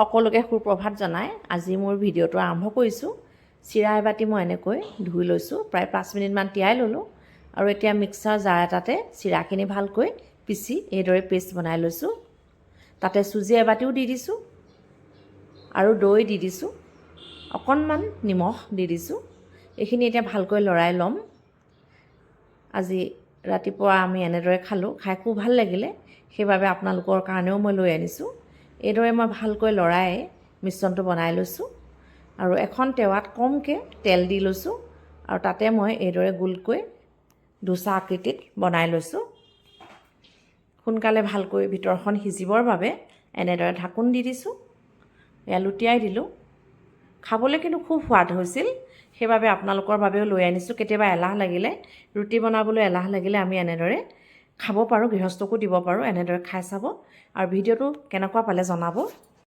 সকলোকে সুপ্ৰভাত জনাই আজি মোৰ ভিডিঅ'টো আৰম্ভ কৰিছোঁ। চিৰা এবাতি মই এনেকৈ ধুই লৈছোঁ, প্ৰায় 5 মিনিটমান তিয়াই ল'লোঁ আৰু এতিয়া মিক্সাৰ জাৰ এটাতে চিৰাখিনি ভালকৈ পিচি এইদৰে পেষ্ট বনাই লৈছোঁ। তাতে চুজি এবাতিও দি দিছোঁ আৰু দৈ দি দিছোঁ, অকণমান নিমখ দি দিছোঁ। এইখিনি এতিয়া ভালকৈ লৰাই ল'ম। আজি ৰাতিপুৱা আমি এনেদৰে খালোঁ, খাই খুব ভাল লাগিলে, সেইবাবে আপোনালোকৰ কাৰণেও মই লৈ আনিছোঁ। এইদৰে মই ভালকৈ লৰাই মিশ্ৰণটো বনাই লৈছোঁ আৰু এখন টেৱাত কমকৈ তেল দি লৈছোঁ আৰু তাতে মই এইদৰে গোলকৈ ডোছা আকৃতিত বনাই লৈছোঁ। সোনকালে ভালকৈ ভিতৰখন সিজিবৰ বাবে এনেদৰে ঢাকোন দি দিছোঁ। এয়া লুটিয়াই দিলোঁ। খাবলৈ কিন্তু খুব সোৱাদ হৈছিল, সেইবাবে আপোনালোকৰ বাবেও লৈ আনিছোঁ। কেতিয়াবা এলাহ লাগিলে, ৰুটি বনাবলৈ এলাহ লাগিলে আমি এনেদৰে খাব পাৰোঁ, গৃহস্থকো দিব পাৰোঁ। এনেদৰে খাই চাব আৰু ভিডিঅ'টো কেনেকুৱা পালে জনাব।